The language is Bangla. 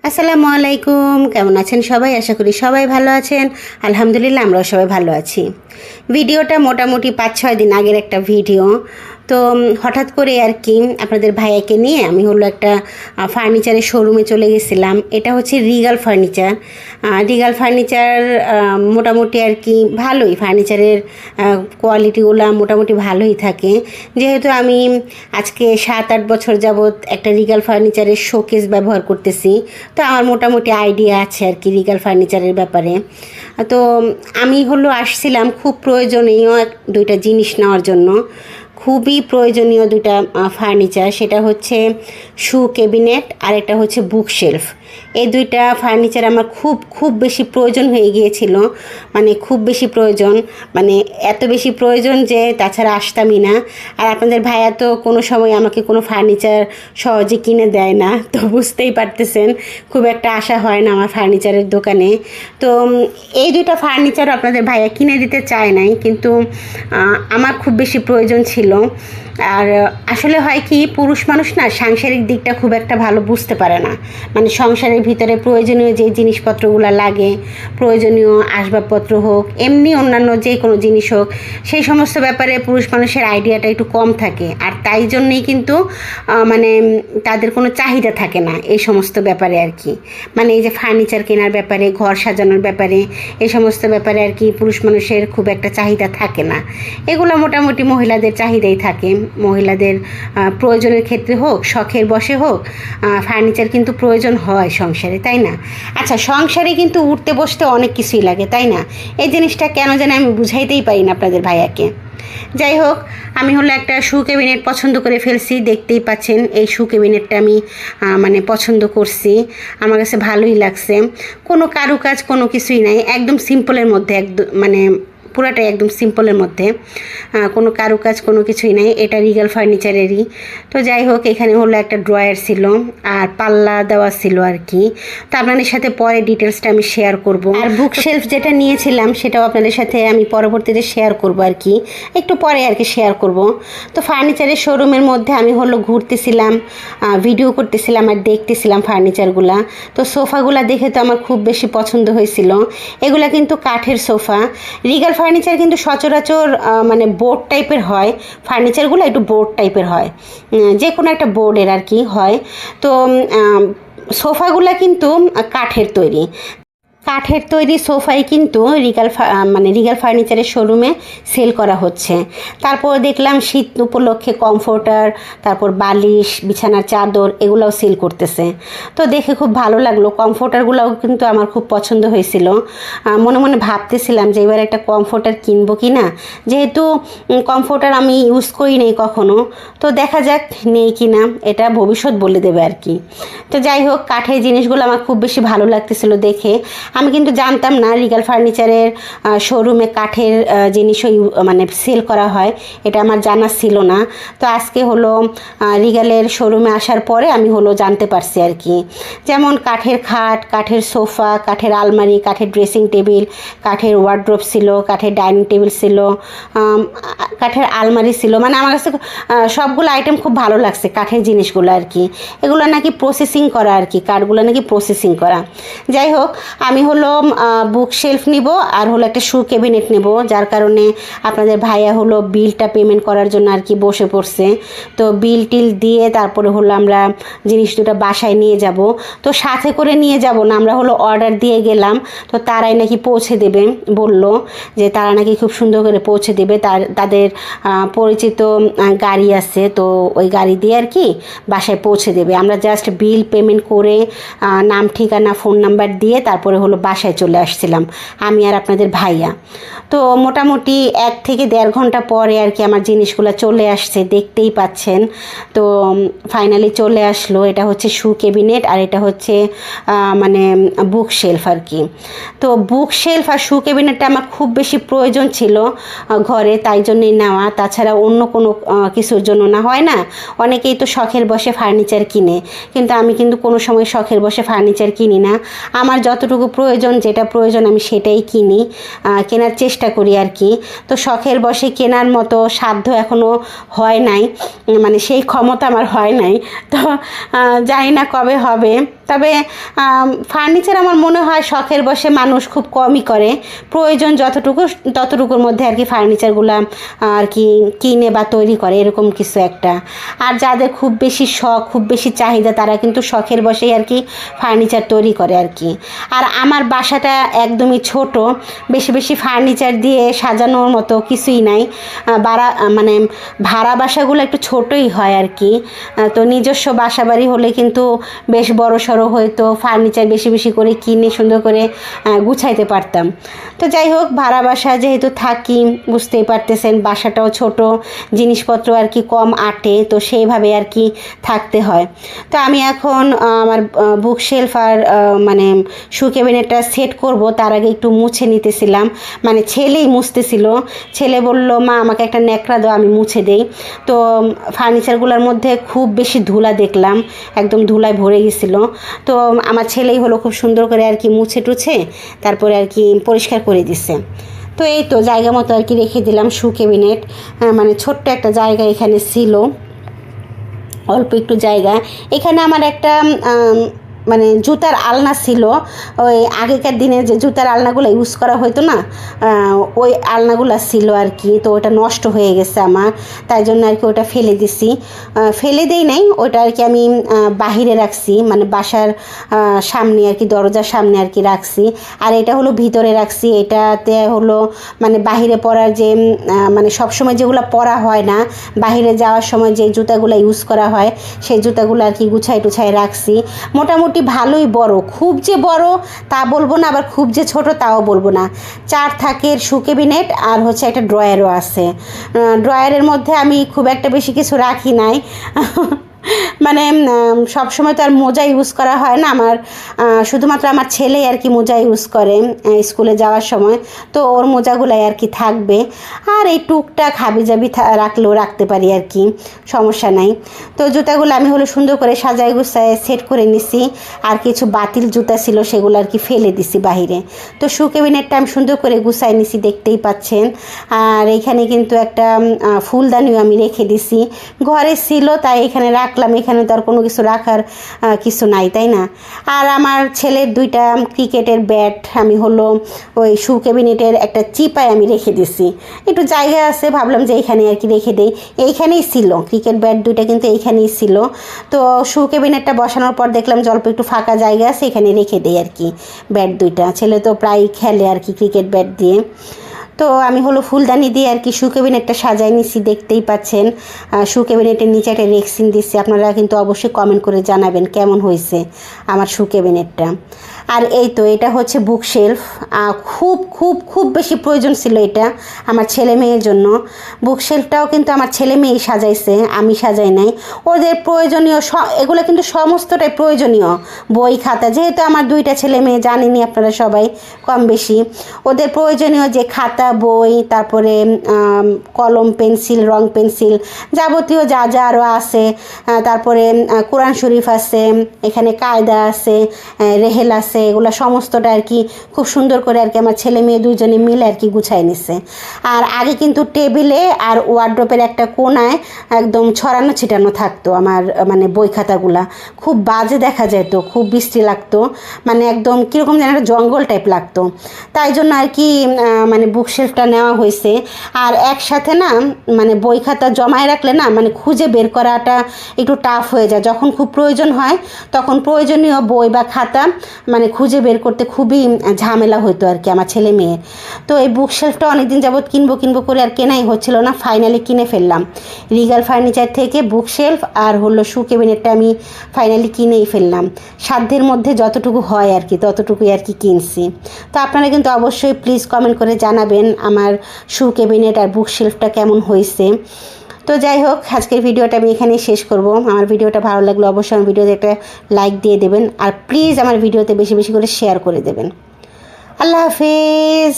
আসসালামু আলাইকুম, কেমন আছেন সবাই? আশা করি সবাই ভালো আছেন। আলহামদুলিল্লাহ আমরাও সবাই ভালো আছি। ভিডিওটা মোটামুটি 5-6 দিন আগের একটা ভিডিও। তো হঠাৎ করে আর কি আপনাদের ভাইয়াকে নিয়ে আমি হলো একটা ফার্নিচারের শোরুমে চলে গেছিলাম। এটা হচ্ছে রিগাল ফার্নিচার। রিগাল ফার্নিচার মোটামুটি আর কি ভালোই, ফার্নিচারের কোয়ালিটিগুলো মোটামুটি ভালোই থাকে। যেহেতু আমি আজকে 7-8 বছর যাবৎ একটা রিগাল ফার্নিচারের শোকেস ব্যবহার করতেছি, তো আমার মোটামুটি আইডিয়া আছে আর কি রিগাল ফার্নিচারের ব্যাপারে। তো আমি হলো আসছিলাম খুব প্রয়োজনীয় দুইটা জিনিস নেওয়ার জন্য। খুবই প্রয়োজনীয় দুইটা ফার্নিচার, সেটা হচ্ছে শু ক্যাবিনেট আর একটা হচ্ছে বুকশেলফ। এই দুইটা ফার্নিচার আমার খুব খুব বেশি প্রয়োজন হয়ে গিয়েছিল, মানে খুব বেশি প্রয়োজন, মানে এত বেশি প্রয়োজন যে তাছাড়া আসতামই না। আর আপনাদের ভাইয়া তো কোনো সময় আমাকে কোনো ফার্নিচার সহজে কিনে দেয় না, তো বুঝতেই পারতেছেন খুব একটা আশা হয় না আমার ফার্নিচারের দোকানে। তো এই দুইটা ফার্নিচার আপনাদের ভাইয়া কিনে দিতে চায় নাই, কিন্তু আমার খুব বেশি প্রয়োজন ছিল। আর আসলে হয় কি, পুরুষ মানুষ না সাংসারিক দিকটা খুব একটা ভালো বুঝতে পারে না। মানে সংসারের ভিতরে প্রয়োজনীয় যে জিনিসপত্রগুলো লাগে, প্রয়োজনীয় আসবাবপত্র হোক, এমনি অন্যান্য যে কোনো জিনিস হোক, সেই সমস্ত ব্যাপারে পুরুষ মানুষের আইডিয়াটা একটু কম থাকে। আর তাই জন্যেই কিন্তু মানে তাদের কোনো চাহিদা থাকে না এই সমস্ত ব্যাপারে আর কি। মানে এই যে ফার্নিচার কেনার ব্যাপারে, ঘর সাজানোর ব্যাপারে, এই সমস্ত ব্যাপারে আর কি পুরুষ মানুষের খুব একটা চাহিদা থাকে না। এগুলো মোটামুটি মহিলাদের চাহিদাই থাকে। মহিলাদের প্রয়োজনের ক্ষেত্রে হোক, শখের বশে হোক, ফার্নিচার কিন্তু প্রয়োজন হয় সংসারে, তাই না? আচ্ছা, সংসারে কিন্তু উঠতে বসতে অনেক কিছুই লাগে, তাই না? এই জিনিসটা কেন যেন আমি বুঝাইতেই পারি না আপনাদের ভাইয়াকে। যাই হোক, আমি হলো একটা শু ক্যাবিনেট পছন্দ করে ফেলছি। দেখতেই পাচ্ছেন এই শু ক্যাবিনেটটা আমি মানে পছন্দ করছি, আমার কাছে ভালোই লাগছে। কোনো কারুকাজ কোনো কিছুই নাই, একদম সিম্পলের মধ্যে, একদম মানে পুরাটাই একদম সিম্পলের মধ্যে, কোনো কারুকাজ কোনো কিছুই নাই। এটা রিগাল ফার্নিচারেরই। তো যাই হোক, এখানে হলো একটা ড্রয়ার ছিল আর পাল্লা দেওয়া ছিল আর কি। তো আপনাদের সাথে পরে ডিটেলসটা আমি শেয়ার করব। আর বুক শেলফ যেটা নিয়েছিলাম সেটাও আপনাদের সাথে আমি পরবর্তীতে শেয়ার করব আর কি, একটু পরে আর কি শেয়ার করব। তো ফার্নিচারের শোরুমের মধ্যে আমি হলো ঘুরতেছিলাম, ভিডিও করতেছিলাম আর দেখতেছিলাম ফার্নিচারগুলা। তো সোফাগুলা দেখে তো আমার খুব বেশি পছন্দ হয়েছিল। এগুলা কিন্তু কাঠের সোফা। রিগাল ফার্নিচার কিন্তু সচরাচর মানে বোর্ড টাইপের হয়, ফার্নিচারগুলো একটু বোর্ড টাইপের হয়, যে কোনো একটা বোর্ডের আর কি হয়। তো সোফাগুলো কিন্তু কাঠের তৈরি। কাঠের তৈরি সোফাই কিন্তু রিগাল ফার্নিচারের শোরুমে সেল করা হচ্ছে। তারপর দেখলাম শীত উপলক্ষে কমফোর্টার, তারপর বালিশ, বিছানার চাদর, এগুলোও সেল করতেছে। তো দেখে খুব ভালো লাগলো। কমফোর্টারগুলোও কিন্তু আমার খুব পছন্দ হয়েছিল। মনে মনে ভাবতেছিলাম যে এবার একটা কমফোর্টার কিনবো কি না, যেহেতু কমফোর্টার আমি ইউজ করি নেই কখনো। তো দেখা যাক নেই কি না, এটা ভবিষ্যৎ বলে দেবে আর কি। তো যাই হোক, কাঠের জিনিসগুলো আমার খুব বেশি ভালো লাগতেছিল দেখে। আমি কিন্তু জানতাম না রিগাল ফার্নিচারের শোরুমে কাঠের জিনিসও মানে সেল করা হয়, এটা আমার জানা ছিল না। তো আজকে হলো রিগালের শোরুমে আসার পরে আমি হলো জানতে পারছি আর কি। যেমন কাঠের খাট, কাঠের সোফা, কাঠের আলমারি, কাঠের ড্রেসিং টেবিল, কাঠের ওয়ার্ড্রোব ছিল, কাঠের ডাইনিং টেবিল ছিল, কাঠের আলমারি ছিল। মানে আমার কাছে সবগুলো আইটেম খুব ভালো লাগছে, কাঠের জিনিসগুলো আর কি। এগুলো নাকি প্রসেসিং করা আর কি, কাঠগুলো নাকি প্রসেসিং করা। যাই হোক, আমি হলো বুক শেলফ নিব আর হলো একটা শু ক্যাবিনেট নেব, যার কারণে আপনাদের ভাইয়া হলো বিলটা পেমেন্ট করার জন্য আর কি বসে পড়ছে। তো বিল টিল দিয়ে তারপরে হলো আমরা জিনিস দুটো বাসায় নিয়ে যাব। তো সাথে করে নিয়ে যাব না, আমরা হলো অর্ডার দিয়ে গেলাম, তো তারাই নাকি পৌঁছে দেবে বলল, যে তারা নাকি খুব সুন্দর করে পৌঁছে দেবে। তাদের পরিচিত গাড়ি আছে, তো ওই গাড়ি দিয়ে আর কি বাসায় পৌঁছে দেবে। আমরা জাস্ট বিল পেমেন্ট করে নাম, ঠিকানা, ফোন নাম্বার দিয়ে তারপরে হলো বাসায় চলে আসছিলাম আমি আর আপনাদের ভাইয়া। তো মোটামুটি 1 থেকে 1.5 ঘন্টা পরে আর কি আমার জিনিসগুলো চলে আসছে, দেখতেই পাচ্ছেন। তো ফাইনালি চলে আসলো। এটা হচ্ছে শু ক্যাবিনেট আর এটা হচ্ছে মানে বুক শেলফ আর কি। তো বুক শেলফ আর শু ক্যাবিনেটটা আমার খুব বেশি প্রয়োজন ছিল ঘরে, তাই জন্যই নেওয়া। তাছাড়া অন্য কোনো কিছুর জন্য না, হয় না অনেকেই তো শখের বশে ফার্নিচার কিনে, কিন্তু আমি কিন্তু কোনো সময় শখের বশে ফার্নিচার কিনি না। আমার যতটুকু প্রয়োজন, যেটা প্রয়োজন আমি সেটাই কিনি, কেনার চেষ্টা করি আর কি। তো শখের বশে কেনার মতো সাধ্য এখনও হয় নাই, মানে সেই ক্ষমতা আমার হয় নাই। তো জানি না কবে হবে। তবে ফার্নিচার আমার মনে হয় শখের বশে মানুষ খুব কমই করে, প্রয়োজন যতটুকু ততটুকুর মধ্যে আর কি ফার্নিচারগুলো আর কি কিনে বা তৈরি করে এরকম কিছু একটা। আর যাদের খুব বেশি শখ, খুব বেশি চাহিদা, তারা কিন্তু শখের বশেই আর কি ফার্নিচার তৈরি করে আর কি। আর আমার বাসাটা একদমই ছোট, বেশি বেশি ফার্নিচার দিয়ে সাজানোর মতো কিছুই নাই। মানে ভাড়া বাসাগুলো একটু ছোটই হয় আর কি। তো নিজস্ব বাসা বাড়ি হলে কিন্তু বেশ বড় সড়ো হয়তো ফার্নিচার বেশি বেশি করে কিনে সুন্দর করে গুছাইতে পারতাম। তো যাই হোক, ভাড়া বাসা যেহেতু থাকি, বুঝতেই পারতেছেন বাসাটাও ছোট, জিনিসপত্র আর কি কম আটে, তো সেইভাবে আর কি থাকতে হয়। তো আমি এখন আমার বুক শেলফ আর মানে শু ক্যাবিনেটটা সেট করব, তার আগে একটু মুছে নিতেছিলাম। মানে ছেলেই মুছতেছিল, ছেলে বলল মা আমাকে একটা ন্যাকড়া দাও, আমি মুছে দেই। তো ফার্নিচারগুলোর মধ্যে খুব বেশি ধুলা দেখলাম, একদম ধুলায় ভরে গেছিল। তো আমার ছেলেই হলো খুব সুন্দর করে আর কি মুছে টুছে তারপরে আর কি পরিষ্কার করে দিচ্ছে। তো এই তো জায়গা মতো আর কি রেখে দিলাম শু ক্যাবিনেট। মানে ছোট্ট একটা জায়গা এখানে ছিল, অল্প একটু জায়গা। এখানে আমার একটা মানে জুতার আলনা ছিল, ওই আগেকার দিনে যে জুতার আলনাগুলো ইউজ করা হতো না, ওই আলনাগুলো ছিল আর কি। তো ওটা নষ্ট হয়ে গেছে আমার, তাই জন্য আর কি ওটা ফেলে দিছি। ফেলে দেই নাই, ওটা আর কি আমি বাহিরে রাখছি, মানে বাসার সামনে আর কি, দরজার সামনে আর কি রাখছি। আর এটা হলো ভিতরে রাখছি, এটাতে হলো মানে বাহিরে পরার যে মানে সবসময় যেগুলো পরা হয় না, বাহিরে যাওয়ার সময় যে জুতাগুলো ইউজ করা হয় সেই জুতাগুলো আর কি গুছাই টুছাই রাখছি। মোটামুটি ভালোই বড়, খুব যে বড় তা বলবো না, আবার খুব যে ছোট তাও বলবো না। 4 থাকের শু ক্যাবিনেট আর হচ্ছে একটা ড্রয়ারও আছে। ড্রয়ারের মধ্যে আমি খুব একটা বেশি কিছু রাখি নাই মানে সব সময় তো আর মোজা ইউজ করা হয় না আমার, শুধুমাত্র আমার ছেলে আর কি মোজা ইউজ করে স্কুলে যাওয়ার সময়, তো ওর মোজাগুলাই আর কি থাকবে। আর এই টুকটাক হাবিজাবি রাখলেও রাখতে পারি আর কি, সমস্যা নাই। তো জুতাগুলো আমি হলো সুন্দর করে সাজায় গুছায় সেট করে নিছি। আর কিছু বাতিল জুতা ছিল সেগুলো আর কি ফেলে দিছি বাহিরে। তো শু ক্যাবিনেটটা আমি সুন্দর করে গুছাই নিছি, দেখতেই পাচ্ছেন। আর এইখানে কিন্তু একটা ফুলদানিও আমি রেখে দিছি, ঘরে ছিল তাই এখানে রাখলাম। এখানে তো আর কোনো কিছু রাখার কিছু নাই, তাই না? আর আমার ছেলের 2টা ক্রিকেটের ব্যাট আমি হলো ওই শু ক্যাবিনেটের একটা চিপায় আমি রেখে দিছি, একটু জায়গা আছে, ভাবলাম যে এইখানে আর কি রেখে দেই। এইখানেই ছিল ক্রিকেট ব্যাট 2টা, কিন্তু এইখানেই ছিল। তো শু ক্যাবিনেটটা বসানোর পর দেখলাম যে অল্প একটু ফাঁকা জায়গা আছে, এখানে রেখে দেই আর কি ব্যাট 2টা। ছেলে তো প্রায় খেলে আর কি ক্রিকেট ব্যাট দিয়ে। তো আমি হলো ফুলদানি দিয়ে আর কি শু ক্যাবিনেটটা সাজাই নিছি, দেখতেই পাচ্ছেন। শু ক্যাবিনেটের নিচে একটা রেক্সিন দিচ্ছি, আপনারা কিন্তু অবশ্যই কমেন্ট করে জানাবেন কেমন হয়েছে আমার শু ক্যাবিনেটটা। আর এই তো এটা হচ্ছে বুক শেলফ, খুব খুব খুব বেশি প্রয়োজন ছিল এটা আমার ছেলে মেয়ের জন্য। বুক শেলফটাও কিন্তু আমার ছেলে মেয়েই সাজাইছে, আমি সাজাই নাই। ওদের প্রয়োজনীয় এগুলো কিন্তু সমস্তটাই প্রয়োজনীয়, বই খাতা, যেহেতু আমার 2টা ছেলে মেয়ে, জানেনই আপনারা সবাই কম বেশি, ওদের প্রয়োজনীয় যে খাতা বই, তারপরে কলম পেন্সিল রং পেন্সিল যাবতীয় যা যা আরও আছে, তারপরে কোরআন শরীফ আছে, এখানে কায়দা আছে, রেহেল আছে, এগুলো সমস্তটা আর কি খুব সুন্দর করে আর কি আমার ছেলে মেয়ে 2জনে মিলে আর কি গুছাই নিছে। আর আগে কিন্তু টেবিলে আর ওয়ার্ড্রোপের একটা কোনায় একদম ছড়ানো ছিটানো থাকতো আমার মানে বই খাতাগুলা, খুব বাজে দেখা যেত, খুব বৃষ্টি লাগতো, মানে একদম কীরকম যেন একটা জঙ্গল টাইপ লাগতো। তাই জন্য আর কি মানে বুক শেলফটা নেওয়া হয়েছে। আর একসাথে না মানে বই খাতা জমায় রাখলে না মানে খুঁজে বের করাটা একটু টাফ হয়ে যায়, যখন খুব প্রয়োজন হয় তখন প্রয়োজনীয় বই বা খাতা মানে খুঁজে বের করতে খুবই ঝামেলা হতো আর কি আমার ছেলে মেয়ের। তো এই বুক শেলফটা অনেকদিন যাবৎ কিনবো করে আর কেনাই হচ্ছিল না, ফাইনালি কিনে ফেললাম রিগাল ফার্নিচার থেকে। বুক শেলফ আর হলো শু ক্যাবিনেটটা আমি ফাইনালি কিনেই ফেললাম, সাধ্যের মধ্যে যতটুকু হয় আর কি ততটুকুই আর কি কিনছি। তো আপনারা কিন্তু অবশ্যই প্লিজ কমেন্ট করে জানাবেন আমার শু ক্যাবিনেট আর বুক শেলফটা কেমন হয়েছে। তো যাই হোক, আজকের ভিডিওটা আমি এখানেই শেষ করব। আমার ভিডিওটা ভালো লাগলে অবশ্যই আমার ভিডিওতে একটা লাইক দিয়ে দেবেন, আর প্লিজ আমার ভিডিওতে বেশি বেশি করে শেয়ার করে দেবেন। আল্লাহ হাফেজ।